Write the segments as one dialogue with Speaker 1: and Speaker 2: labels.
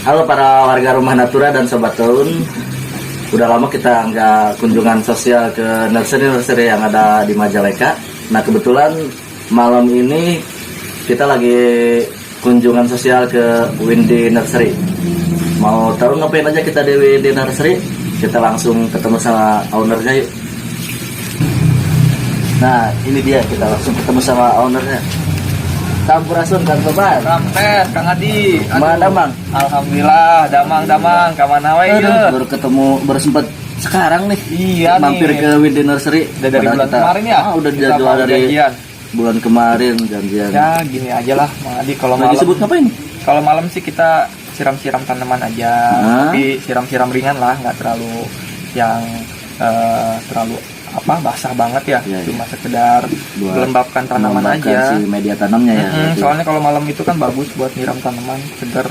Speaker 1: Halo para warga Rumah Natura dan Sobat Daun. Udah lama kita nggak kunjungan sosial ke nursery yang ada di Majalengka. Nah kebetulan malam ini kita lagi kunjungan sosial ke Windy Nursery. Mau tahu ngapain aja kita di Windy Nursery? Kita langsung ketemu sama ownernya yuk. Nah ini dia, kita langsung ketemu sama ownernya. Sampurasun Kang Topan.
Speaker 2: Rampes Kang Adi.
Speaker 1: Mana Damang?
Speaker 2: Alhamdulillah, damang kamana wae ieu.
Speaker 1: Baru ketemu, baru sempat sekarang nih.
Speaker 2: Iya
Speaker 1: mampir
Speaker 2: nih.
Speaker 1: ke Windy Nursery.
Speaker 2: Udah dari bulan kemarin ya?
Speaker 1: Udah
Speaker 2: Kita
Speaker 1: jadwal
Speaker 2: mau
Speaker 1: dari
Speaker 2: janjian.
Speaker 1: bulan kemarin janjian.
Speaker 2: Ya gini aja lah Mang Adi, kalau
Speaker 1: Lagi
Speaker 2: malam.
Speaker 1: disebut ngapain?
Speaker 2: Kalau malam sih kita siram-siram tanaman aja. Tapi siram-siram ringan lah, nggak terlalu yang terlalu basah banget ya.
Speaker 1: Iya,
Speaker 2: Cuma sekedar melembabkan tanaman aja.
Speaker 1: Si media tanamnya ya.
Speaker 2: Soalnya kalau malam itu kan bagus buat nyiram tanaman, seger.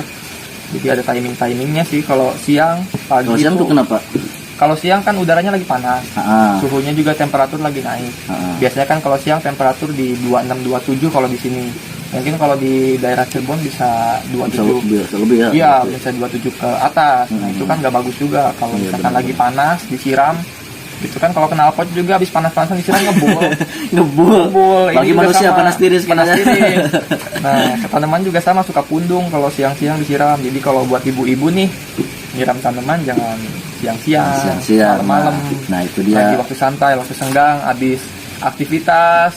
Speaker 2: Jadi ada timingnya sih. Kalau siang, pagi.
Speaker 1: Kalau siang tuh kenapa?
Speaker 2: Kalau siang kan udaranya lagi panas, suhunya juga temperatur lagi naik. Biasanya kan kalau siang temperatur di 26-27 kalau di sini. Mungkin kalau di daerah Cirebon bisa 27.
Speaker 1: Bisa lebih ya?
Speaker 2: Iya, bisa 27 ke atas. Nah itu kan nggak bagus juga. Kalau misalkan lagi panas disiram, itu kan kalau knalpot juga habis panas-panasan disiram ngebul.
Speaker 1: Ngebul. Bagi manusia sama, panas tiris.
Speaker 2: Nah, tanaman juga sama, suka pundung kalau siang-siang disiram. Jadi kalau buat ibu-ibu nih, nyiram tanaman jangan siang-siang, malam-malam.
Speaker 1: Nah, itu dia.
Speaker 2: Lagi waktu santai, waktu senggang, habis aktivitas,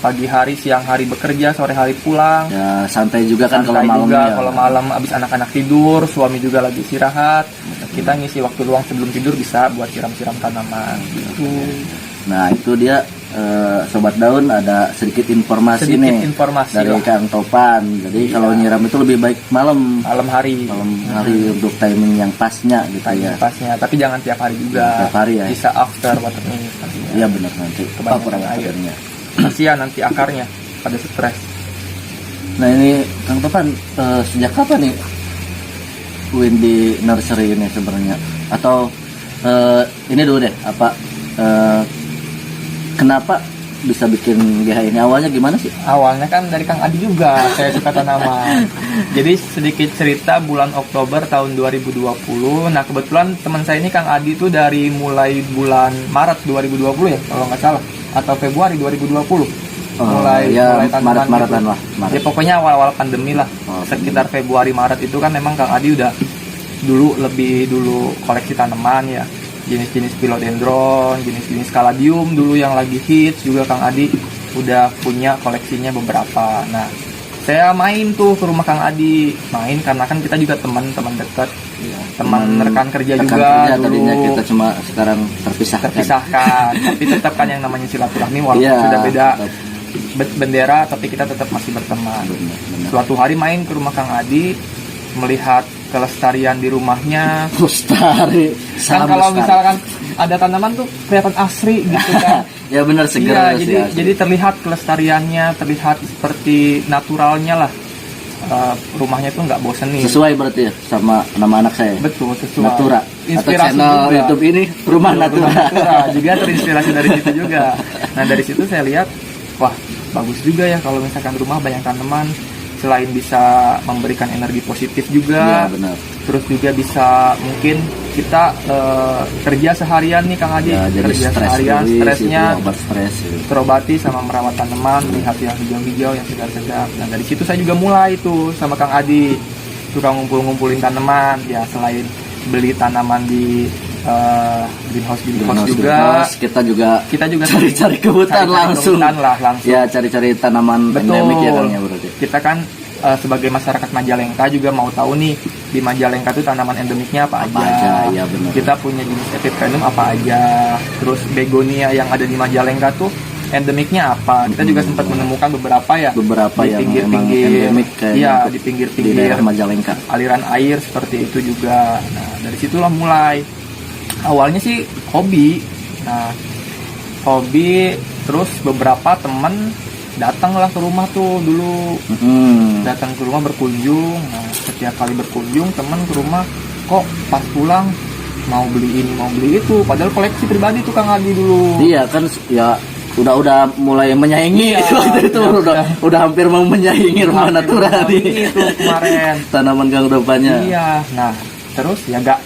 Speaker 2: pagi hari, siang hari bekerja, sore hari pulang.
Speaker 1: Ya, santai juga kan kalau malam.
Speaker 2: Kalau malam habis anak-anak tidur, suami juga lagi istirahat. Kita ngisi waktu luang sebelum tidur bisa buat siram-siram tanaman gitu.
Speaker 1: Nah itu dia Sobat Daun, ada sedikit informasi dari Kang Topan. Jadi kalau nyiram itu lebih baik malam hari untuk timing yang pasnya gitu ya.
Speaker 2: Pasnya, tapi jangan tiap hari juga.
Speaker 1: Tiap hari ya.
Speaker 2: Bisa after watering nantinya.
Speaker 1: Iya benar, nanti
Speaker 2: kebanyakan airnya. Kasihan nanti akarnya pada stres.
Speaker 1: Nah ini Kang Topan, sejak kapan nih Windy Nursery ini sebenarnya? Atau ini dulu deh, kenapa bisa bikin GH ini? Awalnya gimana sih?
Speaker 2: Awalnya kan dari Kang Adi juga, saya suka tanaman. Jadi sedikit cerita, bulan Oktober tahun 2020. Nah kebetulan teman saya ini Kang Adi tuh dari mulai bulan Maret 2020 ya, kalau nggak salah, atau Februari 2020. mulai tanaman
Speaker 1: Maret.
Speaker 2: Ya pokoknya awal-awal pandemi lah. Sekitar Februari Maret itu kan memang Kang Adi udah lebih dulu koleksi tanaman ya, jenis-jenis philodendron, jenis-jenis caladium dulu yang lagi hits juga Kang Adi udah punya koleksinya beberapa. Nah saya main tuh ke rumah Kang Adi, main karena kan kita juga teman dekat, teman rekan kerja juga dulu.
Speaker 1: Tadinya kita cuma sekarang terpisahkan.
Speaker 2: Tapi tetap kan yang namanya silaturahmi walaupun sudah beda bendera, tapi kita tetap masih berteman. Suatu hari main ke rumah Kang Adi, melihat kelestarian di rumahnya. Kan kalau misalkan ada tanaman tuh kelihatan asri gitu kan.
Speaker 1: Ya benar, segar.
Speaker 2: Iya, jadi terlihat kelestariannya, terlihat seperti naturalnya lah. Rumahnya tuh nggak bosen nih.
Speaker 1: Sesuai berarti ya sama nama anak saya.
Speaker 2: Betul, sesuai.
Speaker 1: Natura. Atau channel juga. YouTube ini Rumah Natura.
Speaker 2: Juga terinspirasi dari situ juga. Nah dari situ saya lihat, wah bagus juga ya kalau misalkan rumah banyak tanaman. Selain bisa memberikan energi positif juga,
Speaker 1: benar.
Speaker 2: Terus juga bisa mungkin kita kerja seharian nih Kang Adi, kerja seharian, stresnya terobati sama merawat tanaman, melihat yang hijau-hijau, yang segar-segar. Nah dari situ saya juga mulai tuh sama Kang Adi, suka ngumpulin tanaman ya. Selain beli tanaman di greenhouse juga, kita juga
Speaker 1: cari ke hutan langsung. Ya cari tanaman endemik ya Kang ya berarti.
Speaker 2: Kita kan sebagai masyarakat Majalengka juga mau tahu nih di Majalengka tuh tanaman endemiknya apa aja.
Speaker 1: Ya, benar.
Speaker 2: Kita punya jenis epiprenum apa aja, terus begonia yang ada di Majalengka tuh endemiknya apa. Kita juga sempat menemukan beberapa di pinggir-pinggir, di pinggir-pinggir
Speaker 1: Majalengka,
Speaker 2: aliran air seperti itu juga. Nah dari situlah mulai. Awalnya sih hobi. Nah hobi, terus beberapa temen datanglah ke rumah tuh dulu. Datang ke rumah berkunjung. Nah setiap kali berkunjung temen ke rumah, kok pas pulang mau beli ini mau beli itu, padahal koleksi pribadi tuh Kang Adi dulu.
Speaker 1: Iya kan ya, udah mulai menyaingi waktu itu udah hampir mau menyaingi rumah Natura di
Speaker 2: itu kemarin
Speaker 1: tanaman gang depannya.
Speaker 2: iya. Nah terus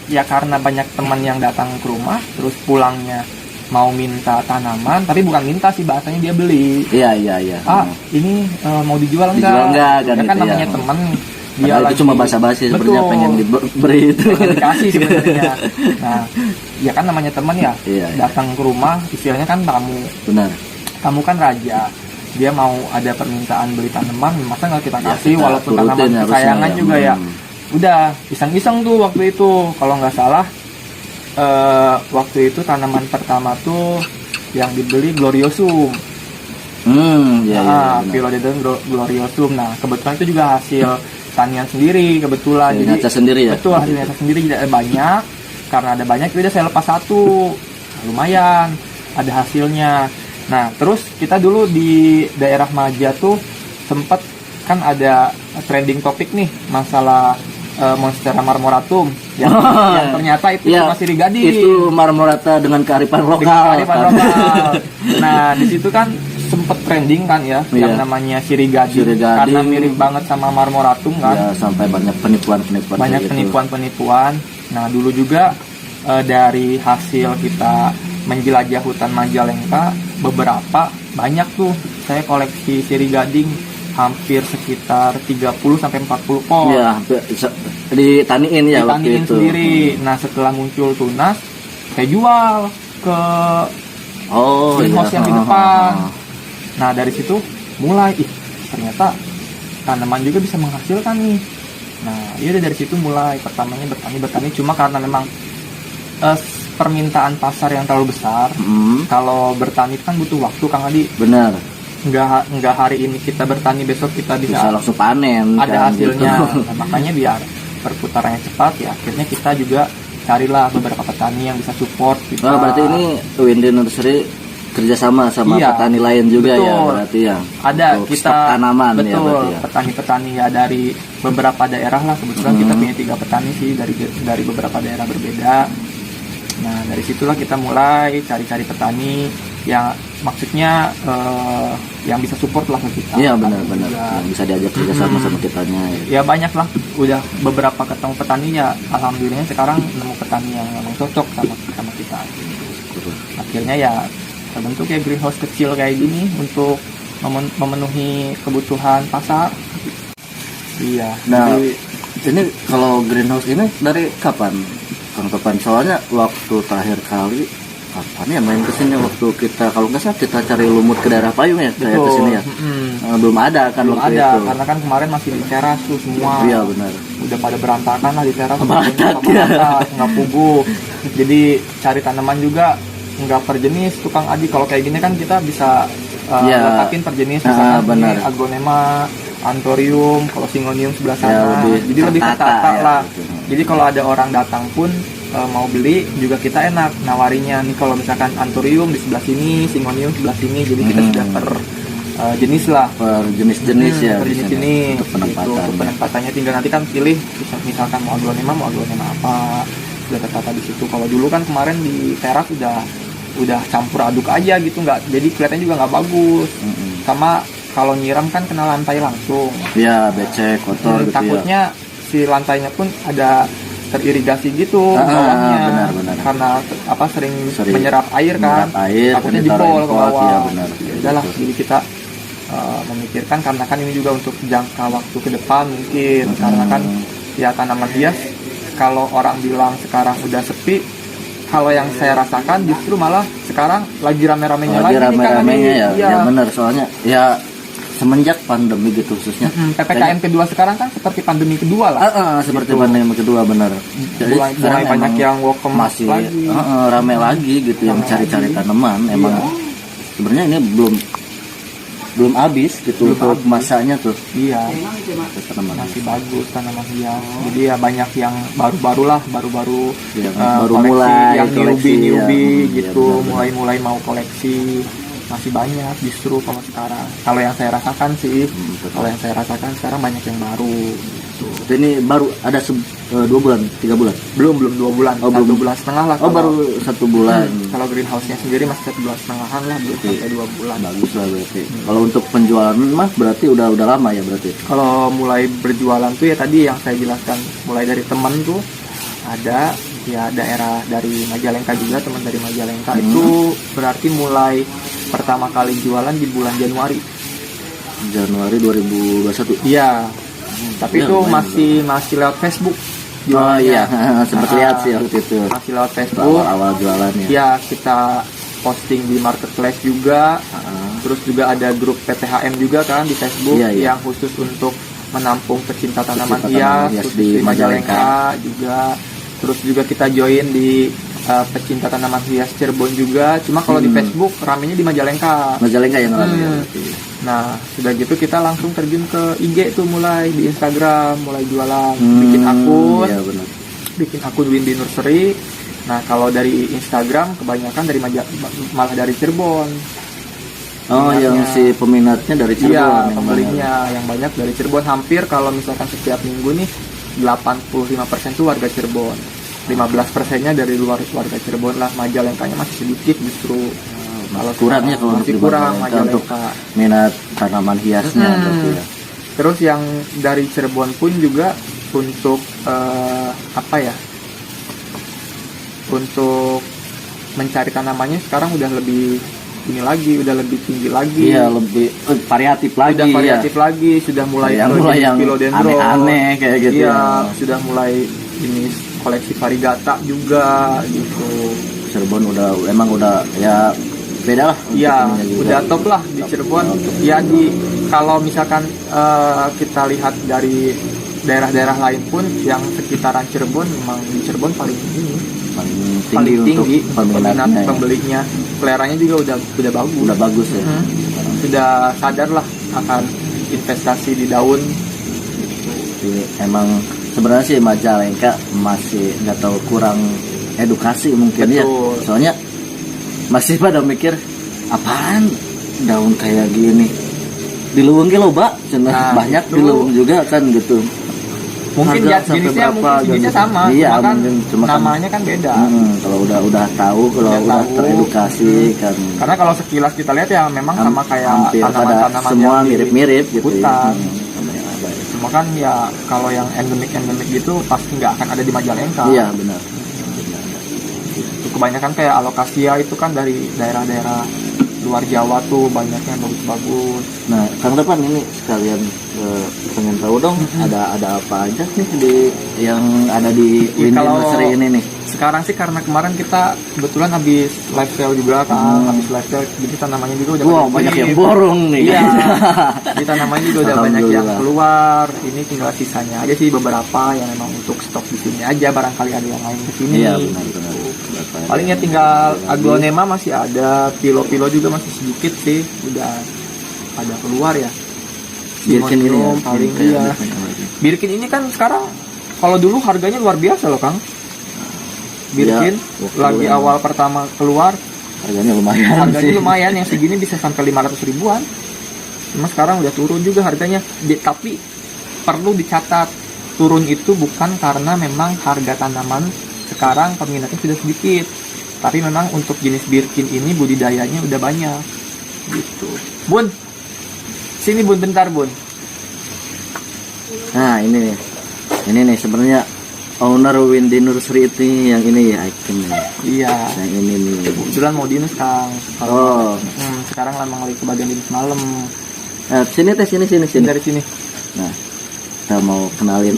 Speaker 2: ya karena banyak teman yang datang ke rumah terus pulangnya mau minta tanaman, tapi bukan minta sih bahasanya, dia beli.
Speaker 1: Iya.
Speaker 2: Ini mau dijual enggak?
Speaker 1: Dijual enggak, kan
Speaker 2: Ya kan
Speaker 1: gitu,
Speaker 2: namanya
Speaker 1: ya.
Speaker 2: teman.
Speaker 1: Dia itu cuma basa-basi sebenarnya,
Speaker 2: Betul.
Speaker 1: pengen diberi itu.
Speaker 2: Dikasih sebenarnya. Nah, ya kan namanya teman ya.
Speaker 1: Iya.
Speaker 2: Datang ke rumah, istilahnya kan tamu.
Speaker 1: Benar.
Speaker 2: Tamu kan raja. Dia mau ada permintaan beli tanaman, masa nggak kita
Speaker 1: Ya,
Speaker 2: kasih,
Speaker 1: kita
Speaker 2: walaupun
Speaker 1: turutin
Speaker 2: tanaman
Speaker 1: harusnya
Speaker 2: kesayangan
Speaker 1: ya.
Speaker 2: juga ya. Udah iseng-iseng tuh waktu itu, kalau nggak salah waktu itu tanaman pertama tuh yang dibeli Gloriosum.
Speaker 1: Iya.
Speaker 2: Philodendron Gloriosum. Nah, kebetulan itu juga hasil tanian sendiri kebetulan.
Speaker 1: Jadi nyata sendiri ya.
Speaker 2: Betul, hasil nyata sendiri, tidak ada banyak. Karena ada banyak, jadi saya lepas satu. Lumayan, ada hasilnya. Nah, terus kita dulu di daerah Maja tuh sempat kan ada trending topik nih masalah Monstera marmoratum yang ternyata itu
Speaker 1: Ya,
Speaker 2: cuma sirih gading.
Speaker 1: itu marmorata dengan kearifan lokal.
Speaker 2: Nah, di situ kan sempet trending kan ya, yang namanya sirih gading, karena mirip banget sama marmoratum kan.
Speaker 1: Ya, sampai banyak penipuan-penipuan.
Speaker 2: Banyak penipuan-penipuan. Nah, dulu juga dari hasil kita menjelajah hutan Majalengka, beberapa banyak tuh saya koleksi sirih gading, hampir sekitar 30 sampai 40 pot.
Speaker 1: Iya, ditaniin ya waktu
Speaker 2: Ditaniin
Speaker 1: itu.
Speaker 2: sendiri. Nah, setelah muncul tunas, saya jual ke greenhouse yang di depan. Nah, dari situ mulai, ternyata tanaman juga bisa menghasilkan nih. Nah, iya dari situ mulai pertamanya bertani. Cuma karena memang permintaan pasar yang terlalu besar. Kalau bertani kan butuh waktu, Kang Adi.
Speaker 1: Benar.
Speaker 2: Nggak hari ini kita bertani, besok kita bisa
Speaker 1: langsung panen.
Speaker 2: Ada
Speaker 1: kan,
Speaker 2: hasilnya.
Speaker 1: gitu.
Speaker 2: Nah, makanya biar perputarannya cepat ya, akhirnya kita juga carilah beberapa petani yang bisa support kita.
Speaker 1: Oh, berarti ini Windy Nursery kerjasama sama petani lain juga. Betul. Ya berarti ya.
Speaker 2: Ada kita
Speaker 1: tanaman.
Speaker 2: Betul,
Speaker 1: ya, berarti ya.
Speaker 2: petani-petani ya dari beberapa daerah lah, kebetulan kita punya 3 petani sih dari beberapa daerah berbeda. Nah, dari situlah kita mulai cari-cari petani yang maksudnya yang bisa support lah ke kita.
Speaker 1: Iya, benar-benar yang bisa diajak kerjasama sama kitanya.
Speaker 2: Ya banyak lah, udah beberapa ketemu petani ya, alhamdulillah sekarang nemu petani yang memang cocok sama kita. Akhirnya ya terbentuk ya greenhouse kecil kayak gini untuk memenuhi kebutuhan pasar. Iya.
Speaker 1: Nah, ini kalau greenhouse ini dari kapan, Kang Topan? Soalnya waktu terakhir kali kapan ya main kesini, waktu kita kalau nggak salah kita cari lumut ke daerah Payung ya, kayak kesini ya. Belum ada kan
Speaker 2: belum
Speaker 1: waktu
Speaker 2: ada,
Speaker 1: itu.
Speaker 2: karena kan kemarin masih di teras tuh semua.
Speaker 1: Iya benar.
Speaker 2: Udah pada berantakan lah di teras.
Speaker 1: Batak ya.
Speaker 2: Nggak pugu. Jadi cari tanaman juga nggak per jenis, tukang Adi. Kalau kayak gini kan kita bisa letakin per jenis, misalkan ini aglonema, anthurium, kalau syngonium sebelah sana. Jadi lebih ketata lah. Gitu. Jadi kalau ada orang datang pun mau beli juga kita enak nawarinya nih, kalau misalkan anthurium di sebelah sini, syngonium sebelah sini, jadi kita sudah per jenis lah,
Speaker 1: per jenis-jenis ya,
Speaker 2: per jenis ini
Speaker 1: untuk
Speaker 2: penempatannya tinggal nanti kan pilih misalkan mau aglonema apa, sudah tertata di situ. Kalau dulu kan kemarin di teras udah campur aduk aja gitu, nggak, jadi kelihatannya juga nggak bagus. Sama kalau nyiram kan kena lantai langsung
Speaker 1: ya, becek, kotor gitu.
Speaker 2: Takutnya si lantainya pun ada teririgasi gitu bawahnya,
Speaker 1: benar.
Speaker 2: karena sering menyerap air kan, takutnya jebol ke bawah.
Speaker 1: Ya, benar.
Speaker 2: Udahlah, jadi kita memikirkan, karena kan ini juga untuk jangka waktu ke depan mungkin, karena kan ya tanaman hias kalau orang bilang sekarang udah sepi, kalau yang saya rasakan justru malah sekarang lagi rame-ramenya lagi
Speaker 1: rame-ramenya ya benar, soalnya ya semenjak pandemi gitu khususnya.
Speaker 2: PPKM kedua sekarang kan seperti pandemi kedua lah.
Speaker 1: Seperti pandemi kedua, benar. Jadi
Speaker 2: mulai banyak yang walk
Speaker 1: masih
Speaker 2: lagi.
Speaker 1: Rame lagi gitu, yang cari-cari tanaman. Emang sebenarnya ini belum habis gitu untuk masanya tuh.
Speaker 2: Iya. Masih bagus tanaman hias. Jadi ya banyak yang baru-baru
Speaker 1: baru mulai
Speaker 2: yang
Speaker 1: koleksi,
Speaker 2: newbie gitu,
Speaker 1: benar.
Speaker 2: mulai mau koleksi. masih banyak justru kalau sekarang. Kalau yang saya rasakan sih,
Speaker 1: betul.
Speaker 2: kalau yang saya rasakan sekarang banyak yang baru. Gitu.
Speaker 1: Ini baru ada 2 bulan, 3 bulan.
Speaker 2: Belum 2 bulan,
Speaker 1: Oh,
Speaker 2: 1
Speaker 1: belum.
Speaker 2: bulan setengah lah.
Speaker 1: Oh,
Speaker 2: kalau-
Speaker 1: baru 1 bulan.
Speaker 2: Kalau greenhouse-nya sendiri masih 1 bulan setengahan lah, belum
Speaker 1: Oke.
Speaker 2: sampai 2 bulan.
Speaker 1: Bagus lah berarti. Kalau untuk penjualan mah berarti udah lama ya berarti.
Speaker 2: Kalau mulai berjualan tuh ya tadi yang saya jelaskan, mulai dari teman tuh ada ya daerah dari Majalengka juga, teman dari Majalengka itu berarti mulai pertama kali jualan di bulan Januari.
Speaker 1: Januari 2021.
Speaker 2: Iya. Tapi
Speaker 1: Ya,
Speaker 2: itu
Speaker 1: lumayan,
Speaker 2: masih lewat Facebook.
Speaker 1: Oh
Speaker 2: jualannya.
Speaker 1: iya, sempat
Speaker 2: Ah,
Speaker 1: lihat sih waktu itu.
Speaker 2: Masih lewat Facebook.
Speaker 1: Awal-awal jualannya.
Speaker 2: Ya, kita posting di marketplace juga. Terus juga ada grup PTHM juga kan di Facebook
Speaker 1: Iya, iya.
Speaker 2: yang khusus untuk menampung pecinta tanaman
Speaker 1: Pecinta tanaman
Speaker 2: hias
Speaker 1: hias
Speaker 2: khusus
Speaker 1: di
Speaker 2: di Majalengka juga. Terus juga kita join di pecinta tanaman hias Cirebon juga. Cuma kalau di Facebook ramenya di Majalengka.
Speaker 1: Majalengka yang ramai ya
Speaker 2: Hmm.
Speaker 1: berarti.
Speaker 2: Nah, sudah gitu kita langsung terjun ke IG tuh, mulai di Instagram, mulai jualan, bikin akun,
Speaker 1: Iya benar.
Speaker 2: bikin akun Windy Nursery. Nah, kalau dari Instagram kebanyakan dari malah dari Cirebon.
Speaker 1: Oh, yang
Speaker 2: Peminatnya.
Speaker 1: si peminatnya dari Cirebon
Speaker 2: Iya,
Speaker 1: yang
Speaker 2: pembelinya yang banyak dari Cirebon. Hampir kalau misalkan setiap minggu nih 85% tuh warga Cirebon. 15%-nya dari luar warga Cirebon lah. Majalengkanya masih sedikit justru. Kalau
Speaker 1: kurangnya kalau
Speaker 2: masih
Speaker 1: untuk
Speaker 2: kurang
Speaker 1: Majalengka untuk
Speaker 2: Majalengka.
Speaker 1: minat tanaman hiasnya berarti ya.
Speaker 2: Terus yang dari Cirebon pun juga untuk apa ya? Untuk mencari tanamannya sekarang udah lebih ini lagi, udah lebih tinggi lagi.
Speaker 1: Iya, lebih variatif lagi.
Speaker 2: Sudah variatif
Speaker 1: ya.
Speaker 2: lagi, sudah mulai
Speaker 1: Yang
Speaker 2: ke
Speaker 1: mulai
Speaker 2: jenis
Speaker 1: yang
Speaker 2: philodendron.
Speaker 1: aneh-aneh kayak gitu.
Speaker 2: Iya,
Speaker 1: ya.
Speaker 2: sudah mulai jenis koleksi variegata juga gitu.
Speaker 1: Cirebon emang udah ya beda lah. untuk
Speaker 2: Iya,
Speaker 1: ininya juga.
Speaker 2: udah top lah di Cirebon. Ya kalau misalkan kita lihat dari daerah-daerah lain pun yang sekitaran Cirebon, memang di Cirebon paling
Speaker 1: paling tinggi untuk
Speaker 2: peminat
Speaker 1: peminatnya. Ya.
Speaker 2: pembelinya. Seleranya juga udah bagus.
Speaker 1: Udah bagus ya.
Speaker 2: Sudah sadar lah akan investasi di daun.
Speaker 1: Jadi, emang sebenarnya sih Majalengka masih nggak tahu kurang edukasi mungkin ya.
Speaker 2: Betul.
Speaker 1: Soalnya masih pada mikir apaan daun kayak gini. Di Luwung ge loba, cenah
Speaker 2: Nah,
Speaker 1: banyak
Speaker 2: itu.
Speaker 1: di Luwung juga kan gitu.
Speaker 2: Mungkin
Speaker 1: Harga sampai
Speaker 2: jenisnya
Speaker 1: berapa,
Speaker 2: mungkin jenisnya
Speaker 1: gitu.
Speaker 2: sama,
Speaker 1: Iya,
Speaker 2: cuma kan
Speaker 1: mungkin cuma kan-
Speaker 2: namanya kan beda.
Speaker 1: Kalau udah tahu, kalau
Speaker 2: Udah
Speaker 1: udah
Speaker 2: tahu.
Speaker 1: teredukasi kan
Speaker 2: Karena kalau sekilas kita lihat ya memang sama kayak
Speaker 1: hampir pada
Speaker 2: tanaman-tanaman
Speaker 1: semua
Speaker 2: yang di
Speaker 1: mirip-mirip gitu
Speaker 2: hutan.
Speaker 1: ya. Sama yang ada ya.
Speaker 2: Cuma kan ya kalau yang endemik gitu pasti nggak akan ada di Majalengka.
Speaker 1: Iya benar.
Speaker 2: Kebanyakan kayak alokasia itu kan dari daerah-daerah luar Jawa tuh banyaknya yang bagus-bagus.
Speaker 1: Nah, Kang Depan ini sekalian pengen tahu dong ada apa aja nih di yang ada di
Speaker 2: Ya,
Speaker 1: Windy
Speaker 2: kalau-
Speaker 1: Nursery ini nih.
Speaker 2: Sekarang sih karena kemarin kita kebetulan habis live sale juga kan, habis live sale jadi tanamannya juga udah
Speaker 1: Wow,
Speaker 2: pada
Speaker 1: banyak yang
Speaker 2: kirim.
Speaker 1: borong nih.
Speaker 2: Iya, di tanamannya juga udah banyak yang
Speaker 1: Alhamdulillah.
Speaker 2: keluar. Ini tinggal sisanya aja sih beberapa yang memang untuk stok di sini aja. Barangkali ada yang lain kesini.
Speaker 1: Iya, benar.
Speaker 2: Paling ya tinggal aglonema masih ada, pilo-pilo juga masih sedikit sih, udah ada keluar ya.
Speaker 1: Birkin ini ya,
Speaker 2: Simonium paling
Speaker 1: kayak
Speaker 2: iya. Birkin ini kan sekarang kalau dulu harganya luar biasa loh Kang. Birkin
Speaker 1: waktu
Speaker 2: lagi
Speaker 1: yang-
Speaker 2: awal pertama keluar
Speaker 1: Harganya lumayan
Speaker 2: harganya
Speaker 1: sih.
Speaker 2: lumayan, yang segini bisa sampai 500 ribuan. Cuma sekarang udah turun juga harganya. Tapi perlu dicatat, turun itu bukan karena memang harga tanaman sekarang peminatnya sudah sedikit, tapi memang untuk jenis Birkin ini budidayanya udah banyak gitu. Bun, sini Bun bentar Bun.
Speaker 1: Nah, ini nih sebenarnya owner Windy Nursery ini yang ini ya icon ya.
Speaker 2: Iya,
Speaker 1: Yang ini nih.
Speaker 2: kebetulan mau dinas Kang.
Speaker 1: Oh,
Speaker 2: Sekarang memang lagi ke bagian dinas malam.
Speaker 1: sini teh sini.
Speaker 2: Dari sini.
Speaker 1: Nah, kita mau kenalin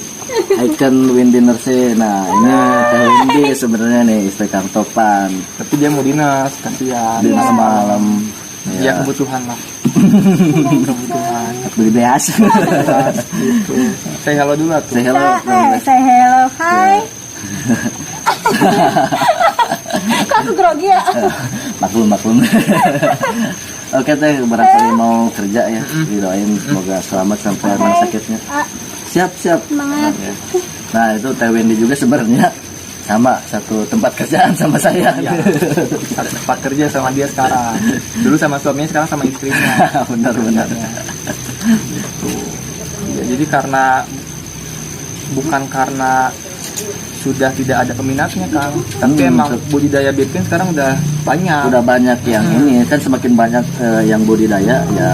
Speaker 1: icon Windy Nursery. Nah, ini Teh Windy sebenarnya nih istri Kang Topan.
Speaker 2: Tapi dia mau dinas, kasihan.
Speaker 1: Di malam.
Speaker 2: Ya kebutuhan lah. Kebutuhan.
Speaker 1: Beli beas.
Speaker 2: Gitu. Say hello dulu tuh.
Speaker 1: Say hello.
Speaker 3: Say hello, hai. Kok aku grogi ya?
Speaker 1: Maklum. Oke teh, barangkali mau kerja ya, didoain semoga selamat sampai rumah sakitnya. Siap.
Speaker 3: Semangat.
Speaker 1: Ya. Nah itu Teh Windy juga sebenarnya Sama satu tempat kerjaan sama saya.
Speaker 2: Iya, satu tempat kerja sama dia sekarang. Dulu sama suaminya, sekarang sama istrinya.
Speaker 1: Benar-benar.
Speaker 2: Gitu. Ya, jadi bukan karena sudah tidak ada peminatnya Kang, tapi emang budidaya Birkin sekarang udah banyak.
Speaker 1: Udah banyak yang ini kan, semakin banyak yang budidaya ya.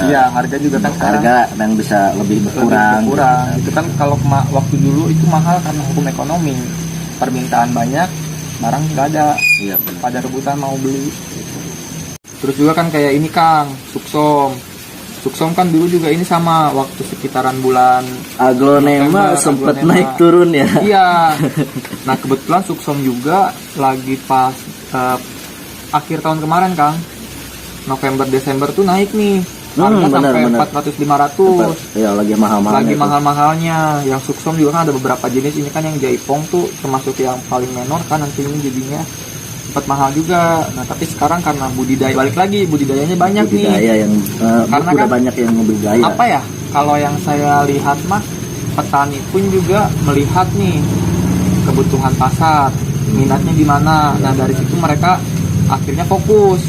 Speaker 2: Iya, harga juga kan sekarang
Speaker 1: Harga yang bisa lebih berkurang.
Speaker 2: Itu kan kalau waktu dulu itu mahal karena hukum ekonomi. Permintaan banyak, barang nggak ada.
Speaker 1: Iya, benar.
Speaker 2: Pada rebutan mau beli. Terus juga kan kayak ini Kang, Suksom. Suksom kan dulu juga ini sama waktu sekitaran bulan
Speaker 1: Aglonema sempat naik turun ya.
Speaker 2: Iya. Nah kebetulan Suksom juga lagi pas akhir tahun kemarin Kang, November Desember tuh naik nih. Harga sampai 400-500.
Speaker 1: Ya lagi mahal-mahalnya.
Speaker 2: Lagi mahal-mahalnya. Yang Suksom juga kan ada beberapa jenis. Ini kan yang Jaipong tuh termasuk yang paling menor kan, nanti ini jadinya sempat mahal juga. Nah tapi sekarang karena budidaya, balik lagi budidayanya banyak
Speaker 1: budidaya
Speaker 2: nih.
Speaker 1: Yang
Speaker 2: karena
Speaker 1: udah
Speaker 2: kan
Speaker 1: banyak yang budidaya.
Speaker 2: Apa ya? Kalau yang saya lihat mah, petani pun juga melihat nih kebutuhan pasar, minatnya di mana. Nah dari situ mereka akhirnya fokus.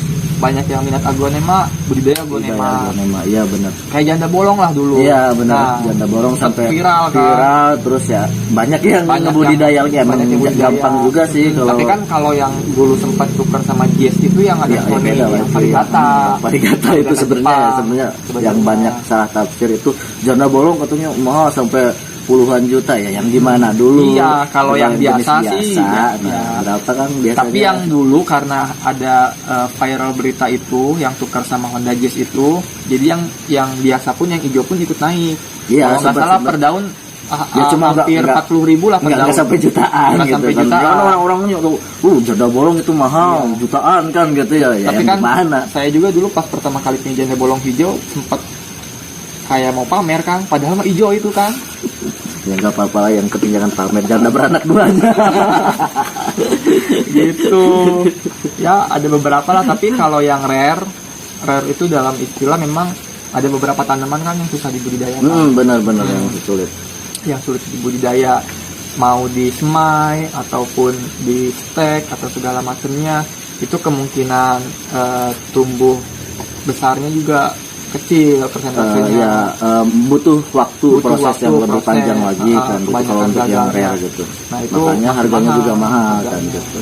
Speaker 2: Banyak yang minat aglonema, budidaya aglonema.
Speaker 1: Iya benar.
Speaker 2: Kayak janda bolong lah dulu.
Speaker 1: Iya benar.
Speaker 2: Nah,
Speaker 1: janda bolong sampai
Speaker 2: viral kan.
Speaker 1: Terus ya banyak yang ngebudidaya lagi. Emang gampang juga sih kalau.
Speaker 2: Tapi kan kalau yang dulu sempat tukar sama JS itu yang ada Sony, yang
Speaker 1: varigata itu sebenarnya yang banyak salah tafsir itu janda bolong katanya mahal sampai puluhan juta ya, yang gimana dulu?
Speaker 2: Iya, kalau yang biasa sih
Speaker 1: ya,
Speaker 2: berapa
Speaker 1: kan biasanya.
Speaker 2: Tapi yang dulu karena ada viral berita itu yang tukar sama Honda Jazz itu, jadi yang biasa pun, yang hijau pun ikut naik.
Speaker 1: Iya,
Speaker 2: kalau nggak salah per daun
Speaker 1: ya cuma
Speaker 2: hampir 40.000 lah per daun.
Speaker 1: Nggak sampai jutaan
Speaker 2: nggak
Speaker 1: gitu
Speaker 2: sampai
Speaker 1: kan.
Speaker 2: jutaan.
Speaker 1: Karena orang-orangnya janda bolong itu mahal, jutaan kan gitu ya.
Speaker 2: Tapi kan
Speaker 1: gimana?
Speaker 2: Saya juga dulu pas pertama kali punya janda bolong hijau sempat kayak mau pamer kan, padahal mah hijau itu kan.
Speaker 1: Ya nggak apa-apa lah, yang ketinggalan pamer janda beranak duanya.
Speaker 2: Gitu. Ya ada beberapa lah, tapi kalau yang rare itu dalam istilah memang ada beberapa tanaman kan yang susah dibudidayakan.
Speaker 1: Benar-benar yang sulit.
Speaker 2: Yang sulit dibudidaya, mau di semai ataupun di stek atau segala macamnya, itu kemungkinan tumbuh besarnya juga kecil persentasenya.
Speaker 1: Butuh proses yang lebih panjang lagi kan gitu, kalau untuk yang rare gitu.
Speaker 2: Nah, itu
Speaker 1: makanya harganya juga mahal kan gitu.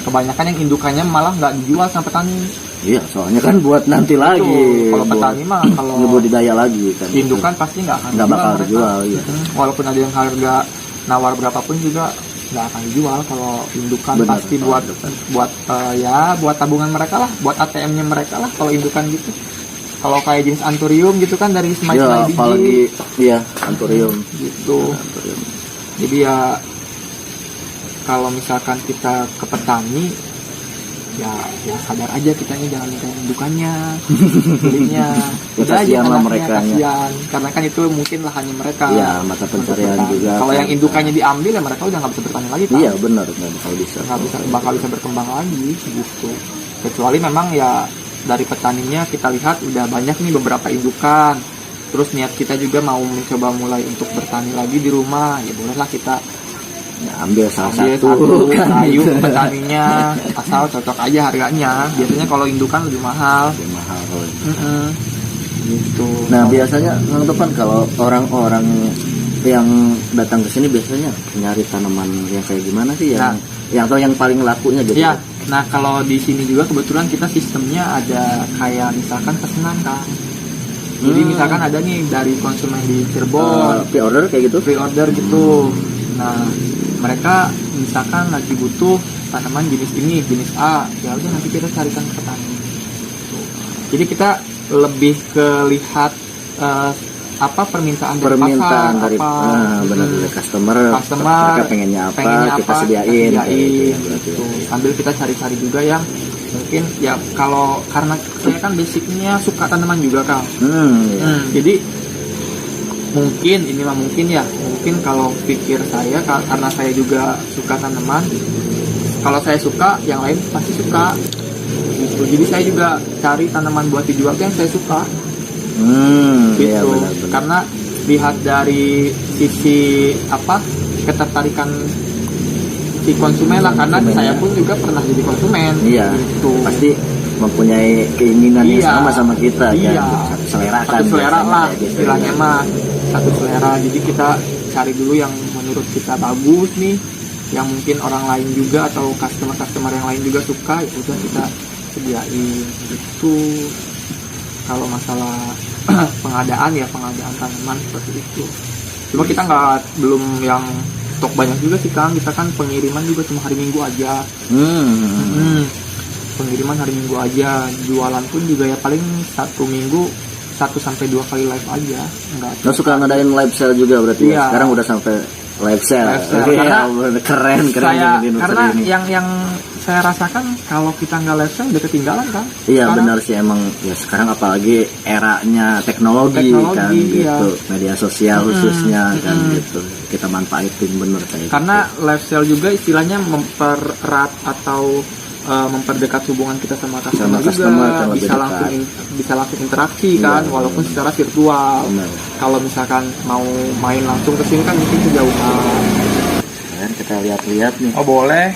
Speaker 2: Kebanyakan yang indukannya malah nggak dijual sama petani.
Speaker 1: Iya, soalnya kan buat nanti lagi.
Speaker 2: Kalau petani mah kalau
Speaker 1: budidaya lagi kan.
Speaker 2: Indukan pasti nggak
Speaker 1: bakal dijual. Iya.
Speaker 2: Walaupun ada yang harga nawar berapapun juga nggak akan dijual. Kalau indukan pasti buat tabungan mereka lah, buat ATM-nya mereka lah kalau indukan gitu. Kalau kayak jenis anturium gitu kan dari semai-semai biji.
Speaker 1: Apalagi anturium
Speaker 2: gitu.
Speaker 1: Anturium.
Speaker 2: Jadi ya kalau misalkan kita ke petani ya sadar aja kitanya, jangan minta indukannya, belinya.
Speaker 1: Kasihan lah mereka.
Speaker 2: Karena kan itu mungkin lahannya mereka.
Speaker 1: Iya, mata pencarian juga.
Speaker 2: Kalau yang indukannya diambil ya mereka udah nggak bisa bertani lagi kan.
Speaker 1: Iya benar, nggak
Speaker 2: bakal bisa berkembang lagi gitu. Kecuali memang ya dari petaninya kita lihat udah banyak nih beberapa indukan, terus niat kita juga mau mencoba mulai untuk bertani lagi di rumah, ya bolehlah kita
Speaker 1: ambil salah satu
Speaker 2: kayu petaninya, asal cocok aja harganya. Biasanya kalau indukan lebih mahal. Gitu.
Speaker 1: Nah biasanya Kang Topan, kalau orang-orang yang datang ke sini biasanya nyari tanaman yang kayak gimana sih yang paling lakunya gitu?
Speaker 2: Ya, nah kalau di sini juga kebetulan kita sistemnya ada kayak misalkan pesanan kan. Jadi misalkan ada nih dari konsumen di Cirebon,
Speaker 1: pre-order kayak gitu?
Speaker 2: Pre-order gitu. Nah mereka misalkan lagi butuh tanaman jenis ini, jenis A, ya udah nanti kita carikan ke petani. Jadi kita lebih ke lihat permintaan dari pasar,
Speaker 1: dari benar dari customer mereka pengennya apa, kita sediain
Speaker 2: gitu. Sambil kita cari-cari juga yang mungkin ya, karena saya kan basicnya suka tanaman juga Kang. Jadi mungkin kalau pikir saya, karena saya juga suka tanaman, kalau saya suka yang lain pasti suka gitu. Jadi saya juga cari tanaman buat dijual yang saya suka. Gitu.
Speaker 1: Ya, benar.
Speaker 2: Karena lihat dari sisi ketertarikan si konsumen lah, karena saya pun juga pernah jadi konsumen.
Speaker 1: Iya.
Speaker 2: Gitu.
Speaker 1: Pasti mempunyai keinginan yang
Speaker 2: Iya.
Speaker 1: sama kita
Speaker 2: Iya.
Speaker 1: kan. Satu selera kan.
Speaker 2: Satu selera
Speaker 1: biasanya
Speaker 2: lah
Speaker 1: kayak gitu.
Speaker 2: istilahnya mah, satu selera. Jadi kita cari dulu yang menurut kita bagus nih, yang mungkin orang lain juga atau customer yang lain juga suka, ya udah kita sediain gitu. Kalau masalah pengadaan tanaman seperti itu. Cuma kita belum yang stok banyak juga sih Kang. Kita kan pengiriman juga cuma hari Minggu aja. Pengiriman hari Minggu aja. Jualan pun juga ya paling 1 minggu 1-2 kali live aja. Enggak.
Speaker 1: Lo suka ngadain live sale juga berarti
Speaker 2: Iya.
Speaker 1: ya? Sekarang udah sampai live sale.
Speaker 2: Live sale.
Speaker 1: Iya,
Speaker 2: Karena
Speaker 1: keren
Speaker 2: Karena
Speaker 1: ini.
Speaker 2: yang saya rasakan kalau kita nggak live sale udah ketinggalan kan.
Speaker 1: Iya
Speaker 2: Sekarang
Speaker 1: benar sih emang ya sekarang apalagi eranya teknologi kan
Speaker 2: iya.
Speaker 1: gitu, media sosial khususnya kan
Speaker 2: Mm-mm.
Speaker 1: gitu, kita manfaatin bener kayak
Speaker 2: karena
Speaker 1: gitu.
Speaker 2: live sale juga istilahnya mempererat atau memperdekat hubungan kita sama customer,
Speaker 1: customer kan lebih
Speaker 2: bisa
Speaker 1: dekat.
Speaker 2: langsung interaksi
Speaker 1: Iya,
Speaker 2: kan,
Speaker 1: iya.
Speaker 2: walaupun secara virtual.
Speaker 1: Benar.
Speaker 2: Kalau misalkan mau main langsung ke sini kan mungkin kejauhan.
Speaker 1: Kan kita lihat-lihat nih.
Speaker 2: Oh boleh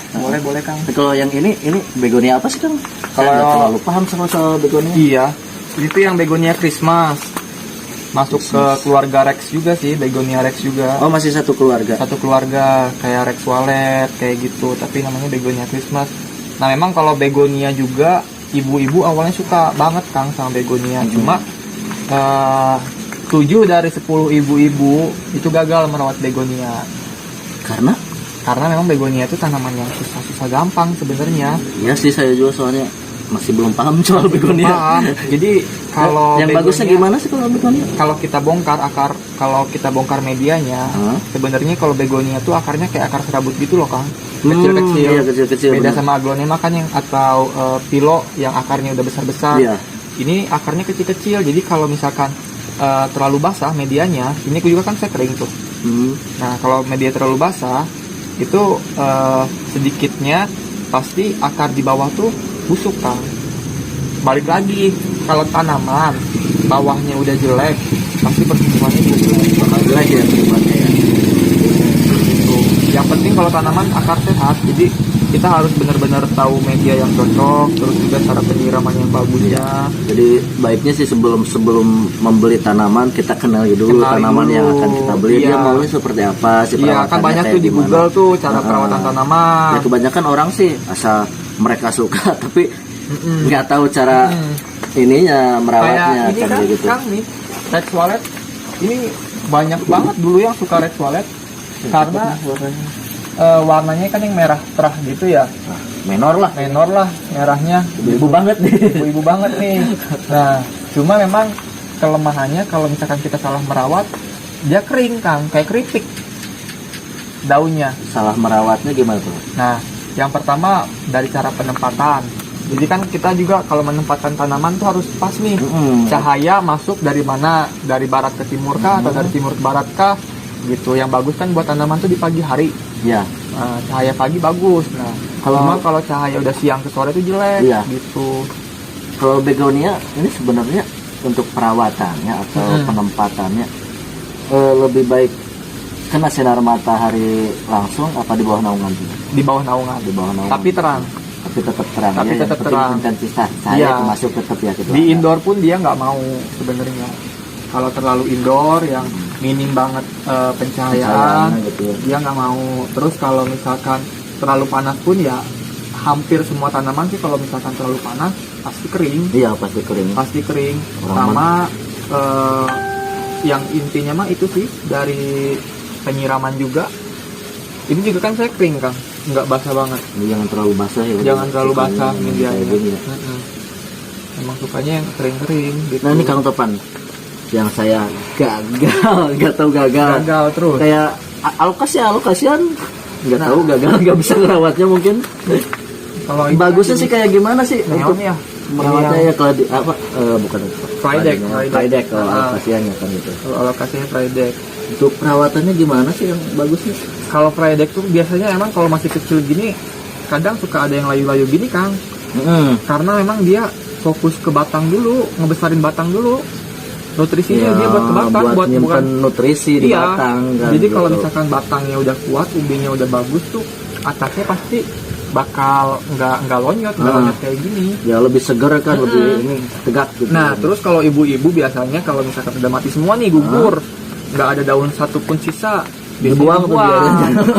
Speaker 2: Kang.
Speaker 1: Kalau yang ini begonia apa sih Kang? Kalau
Speaker 2: Kalau-
Speaker 1: nggak terlalu paham sama soal begonia.
Speaker 2: Iya, itu yang begonia Christmas. Masuk ke keluarga Rex juga sih, begonia Rex juga.
Speaker 1: Oh masih satu keluarga.
Speaker 2: Satu keluarga kayak Rex Wallet kayak gitu, tapi namanya begonia Christmas. Nah memang kalau begonia juga ibu-ibu awalnya suka banget Kang sama begonia. Cuma 7 dari 10 ibu-ibu itu gagal merawat begonia. Karena memang begonia itu tanaman yang susah gampang sebenarnya.
Speaker 1: Iya sih saya juga soalnya masih belum paham soal begonia.
Speaker 2: Paham. Jadi kalau
Speaker 1: yang bagusnya gimana sih kalau begonia?
Speaker 2: Kalau kita bongkar medianya, sebenarnya kalau begonia tuh akarnya kayak akar serabut gitu loh Kang. Kecil-kecil.
Speaker 1: Iya, kecil-kecil.
Speaker 2: Beda
Speaker 1: benar.
Speaker 2: sama aglonema kan yang atau pilo yang akarnya udah besar-besar.
Speaker 1: Iya.
Speaker 2: Ini akarnya kecil-kecil. Jadi kalau misalkan terlalu basah medianya, ini juga kan saya kering tuh. Nah, kalau media terlalu basah itu sedikitnya pasti akar di bawah tuh busuk Kang. Balik lagi, kalau tanaman bawahnya udah jelek, pasti pertumbuhannya busuk.
Speaker 1: Bakal jelek ya pertumbuhannya ya.
Speaker 2: Gitu. Yang penting kalau tanaman akar sehat, jadi kita harus benar-benar tahu media yang cocok, terus juga cara penyiraman yang bagusnya.
Speaker 1: Jadi baiknya sih sebelum membeli tanaman kita kenali dulu tanaman yang akan kita beli.
Speaker 2: Iya.
Speaker 1: Dia maunya seperti apa sih,
Speaker 2: Iya, kan
Speaker 1: perawatannya
Speaker 2: banyak
Speaker 1: kayak
Speaker 2: tuh di
Speaker 1: gimana.
Speaker 2: Google tuh cara perawatan tanaman.
Speaker 1: Ya kebanyakan orang sih asal mereka suka tapi nggak tahu cara ininya merawatnya
Speaker 2: Kayak ini
Speaker 1: kan
Speaker 2: kan,
Speaker 1: kayak gitu.
Speaker 2: Kang nih, Rex Wallet ini banyak banget dulu yang suka Rex Wallet karena warnanya kan yang merah terah gitu ya,
Speaker 1: Menor lah,
Speaker 2: merahnya
Speaker 1: ibu banget nih.
Speaker 2: ibu-ibu banget nih. Nah, cuma memang kelemahannya kalau misalkan kita salah merawat, dia kering Kang, kayak keripik daunnya.
Speaker 1: Salah merawatnya gimana tuh?
Speaker 2: Nah, yang pertama dari cara penempatan. Jadi kan kita juga kalau menempatkan tanaman tuh harus pas nih. Cahaya masuk dari mana? Dari barat ke timur kah atau dari timur ke barat kah? Gitu. Yang bagus kan buat tanaman tuh di pagi hari.
Speaker 1: Ya,
Speaker 2: Cahaya pagi bagus. Nah, kalau cahaya udah siang ke sore itu jelek.
Speaker 1: Iya.
Speaker 2: Gitu.
Speaker 1: kalau begonia ini sebenarnya untuk perawatannya atau penempatannya lebih baik kena sinar matahari langsung apa di bawah naungan?
Speaker 2: Di bawah naungan.
Speaker 1: Di bawah naungan.
Speaker 2: Tapi terang.
Speaker 1: Tapi tetap terang.
Speaker 2: Tapi
Speaker 1: ya,
Speaker 2: tetap
Speaker 1: yang penting
Speaker 2: terang.
Speaker 1: intensitas cahaya
Speaker 2: Iya.
Speaker 1: masuk tetap ya gitu.
Speaker 2: Di indoor pun dia nggak mau sebenarnya. Kalau terlalu indoor yang minim banget pencahayaan,
Speaker 1: gitu ya.
Speaker 2: dia nggak mau. Terus kalau misalkan terlalu panas pun ya hampir semua tanaman sih kalau misalkan terlalu panas pasti kering.
Speaker 1: Iya pasti kering.
Speaker 2: Pasti kering.
Speaker 1: Orang
Speaker 2: Sama yang intinya mah itu sih dari penyiraman juga. Ini juga kan saya kering Kang, nggak basah banget.
Speaker 1: Jangan terlalu basah ya.
Speaker 2: Jangan terlalu basah
Speaker 1: Sukanya
Speaker 2: medianya.
Speaker 1: kayak gini ya.
Speaker 2: Emang sukanya yang kering-kering gitu.
Speaker 1: Nah ini Kang Topan, yang saya nggak tahu gagal.
Speaker 2: gagal terus.
Speaker 1: Kayak alokasian nggak tahu gagal nggak bisa ngerawatnya mungkin.
Speaker 2: Kalau ini
Speaker 1: Bagusnya sih kayak gimana sih
Speaker 2: neon
Speaker 1: untuk
Speaker 2: ya.
Speaker 1: merawatnya ya kalau di apa bukan
Speaker 2: Flydeck,
Speaker 1: Flydeck kalau
Speaker 2: Ah.
Speaker 1: alokasiannya kan gitu.
Speaker 2: Kalau alokasinya Flydeck.
Speaker 1: Untuk perawatannya gimana sih yang bagusnya?
Speaker 2: Kalau Flydeck tuh biasanya emang kalau masih kecil gini kadang suka ada yang layu-layu gini Kang. Karena memang dia fokus ke batang dulu, ngebesarin batang dulu. Nutrisinya dia buat ke batang, buat
Speaker 1: nyimpen
Speaker 2: bukan
Speaker 1: nutrisi di
Speaker 2: iya.
Speaker 1: batang kan.
Speaker 2: Jadi kalau
Speaker 1: gitu.
Speaker 2: misalkan batangnya udah kuat, umbinya udah bagus tuh atasnya pasti bakal nggak lonyot, nggak lonyot kayak gini.
Speaker 1: Ya lebih segar kan, lebih ini tegak gitu.
Speaker 2: Nah, terus kalau ibu-ibu biasanya kalau misalkan udah mati semua nih gugur, nggak ada daun satupun sisa,
Speaker 1: dibuang tuh biarin.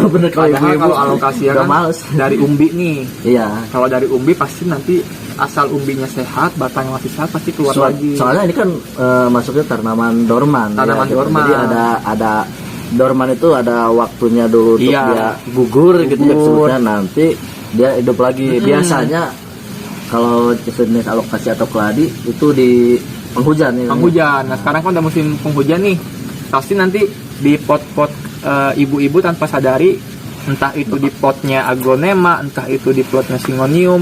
Speaker 1: Bener, kalau
Speaker 2: Padahal
Speaker 1: ibu-ibu
Speaker 2: kalau alokasi ya
Speaker 1: udah
Speaker 2: kan
Speaker 1: males.
Speaker 2: dari umbi nih.
Speaker 1: Iya.
Speaker 2: Kalau dari umbi pasti nanti asal umbinya sehat, batangnya masih sehat pasti keluar lagi.
Speaker 1: Soalnya ini kan masuknya tanaman dorman.
Speaker 2: Tanaman
Speaker 1: ya, gitu.
Speaker 2: dorman.
Speaker 1: Jadi ada dorman itu ada waktunya dulu untuk
Speaker 2: Iya.
Speaker 1: dia gugur gitu ya
Speaker 2: Gugur.
Speaker 1: sebutnya, nanti dia hidup lagi. Biasanya kalau jenis alokasi atau keladi itu di penghujan ya.
Speaker 2: Penghujan. Nah, sekarang kan udah musim penghujan nih. Pasti nanti di pot-pot ibu-ibu tanpa sadari, entah itu di potnya aglonema, entah itu di potnya syngonium,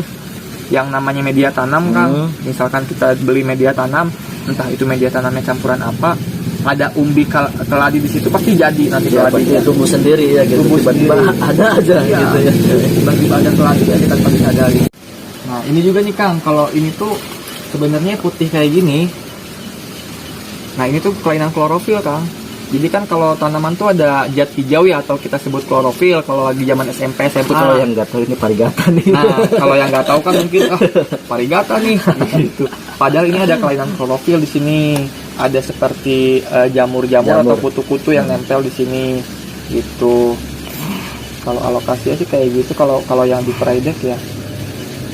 Speaker 2: yang namanya media tanam kan. Misalkan kita beli media tanam, entah itu media tanamnya campuran apa, ada umbi keladi di situ pasti jadi nanti
Speaker 1: Ya,
Speaker 2: keladinya.
Speaker 1: pasti tumbuh sendiri ya gitu.
Speaker 2: Tumbuh
Speaker 1: Tiba-tiba
Speaker 2: sendiri.
Speaker 1: ada aja
Speaker 2: Iya.
Speaker 1: gitu ya.
Speaker 2: Tiba-tiba ada keladi aja tanpa disadari. Nah, ini juga nih Kang, kalau ini tuh sebenarnya putih kayak gini. Nah, ini tuh kelainan klorofil Kang. Jadi kan kalau tanaman tuh ada zat hijau ya, atau kita sebut klorofil kalau lagi zaman SMP,
Speaker 1: Itu
Speaker 2: SMA.
Speaker 1: kalau yang nggak tahu ini parigata nih.
Speaker 2: Nah, kalau yang nggak tahu kan mungkin parigata nih gitu. Padahal ini ada kelainan klorofil di sini. Ada seperti jamur-jamur atau kutu-kutu yang nempel di sini gitu. Kalau alokasinya sih kayak gitu kalau yang di Praidek ya.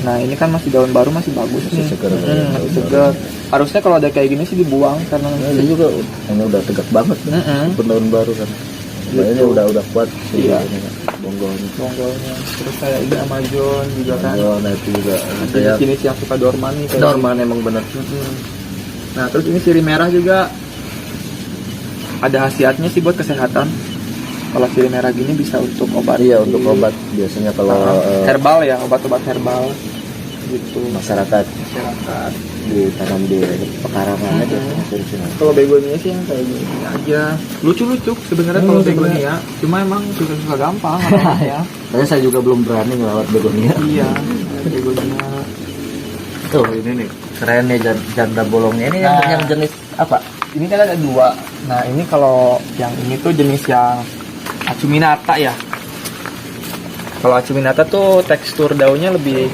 Speaker 2: Nah, ini kan masih daun baru, masih bagus nih.
Speaker 1: Masih segar.
Speaker 2: Masih segar. Harusnya kalau ada kayak gini sih dibuang karena
Speaker 1: Ini juga ini udah tegak banget nih. Daun baru kan. Ini udah kuat sih.
Speaker 2: Iya.
Speaker 1: Ini, bonggolnya.
Speaker 2: bonggolnya. Terus kayak ini Amazon juga kan.
Speaker 1: Nah itu juga kayak
Speaker 2: Jenis yang suka dorman nih kayak
Speaker 1: dorman emang bener.
Speaker 2: Nah, terus ini sirih merah juga ada khasiatnya sih buat kesehatan. Kalau sirih merah gini bisa untuk obat.
Speaker 1: Iya, untuk obat biasanya kalau
Speaker 2: herbal ya, obat-obat herbal gitu.
Speaker 1: masyarakat
Speaker 2: Masyarakat.
Speaker 1: ditanam di pekarangan aja di sini.
Speaker 2: Kalau begonia sih yang kayak gini aja. Lucu-lucu sebenarnya kalau begonia. Cuma emang susah gampang ya.
Speaker 1: Saya juga belum berani ngelawat begonia.
Speaker 2: Iya, begonia.
Speaker 1: Tuh ini nih keren nih janda bolongnya ini yang jenis apa?
Speaker 2: Ini kan ada dua. Nah, ini kalau yang ini tuh jenis yang acuminata ya. Kalau acuminata tuh tekstur daunnya lebih,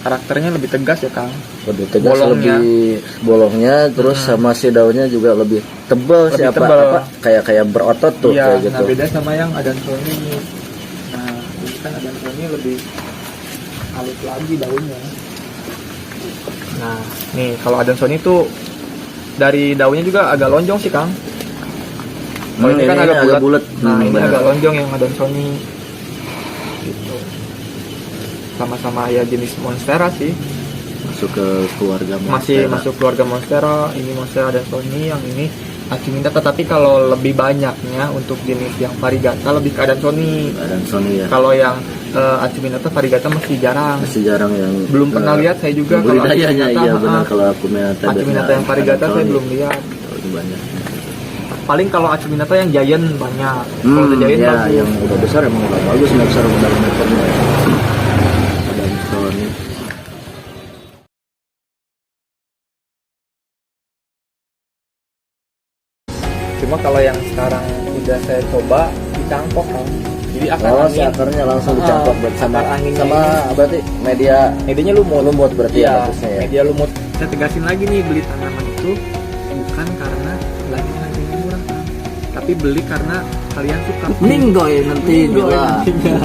Speaker 2: karakternya lebih tegas ya Kang.
Speaker 1: Lebih tegas,
Speaker 2: Bolongnya.
Speaker 1: lebih bolongnya, terus sama si daunnya juga lebih tebal sih,
Speaker 2: Lebih
Speaker 1: apa,
Speaker 2: tebal.
Speaker 1: apa kayak berotot tuh
Speaker 2: Iya,
Speaker 1: kayak gitu.
Speaker 2: nah beda sama yang Adansoni ini. Nah, ini kan Adansoni lebih halus lagi daunnya. Nah, nih kalau Adansoni tuh dari daunnya juga agak lonjong sih Kang. Kalau ini kan
Speaker 1: ini
Speaker 2: agak bulat. Nah, ini
Speaker 1: bener.
Speaker 2: agak lonjong yang Adansoni. Gitu. Sama-sama ya jenis monstera sih.
Speaker 1: Masuk ke keluarga
Speaker 2: Masih
Speaker 1: monstera.
Speaker 2: masuk keluarga monstera. Ini monstera Adansoni, yang ini acuminata, tetapi kalau lebih banyaknya untuk jenis yang varigata lebih ke Adansoni.
Speaker 1: Adansoni ya.
Speaker 2: Kalau yang acuminata varigata masih jarang.
Speaker 1: Masih jarang yang
Speaker 2: Belum pernah lihat saya juga kalau
Speaker 1: budidayanya.
Speaker 2: acuminata,
Speaker 1: Iya benar, kalau
Speaker 2: acuminata yang varigata saya belum lihat.
Speaker 1: Itu banyak.
Speaker 2: Paling kalau acuminata yang giant banyak. Kalau udah giant
Speaker 1: ya,
Speaker 2: bagus.
Speaker 1: yang udah besar emang udah bagus, nggak besar udah meternya. Adansoni.
Speaker 2: Cuma kalau yang sekarang udah saya coba dicangkok Kang. Jadi akar
Speaker 1: Oh, si
Speaker 2: angin.
Speaker 1: akarnya langsung dicangkok berarti sama
Speaker 2: akar anginnya
Speaker 1: sama
Speaker 2: ini.
Speaker 1: berarti media
Speaker 2: Medianya lumut.
Speaker 1: lumut berarti ya
Speaker 2: Iya,
Speaker 1: bagusnya ya.
Speaker 2: media lumut. Saya tegasin lagi nih, beli tanaman itu bukan karena lagi harganya murah Kang. Tapi beli karena kalian suka.
Speaker 1: Ninggoy nanti
Speaker 2: Ninggoy
Speaker 1: juga.
Speaker 2: nantinya.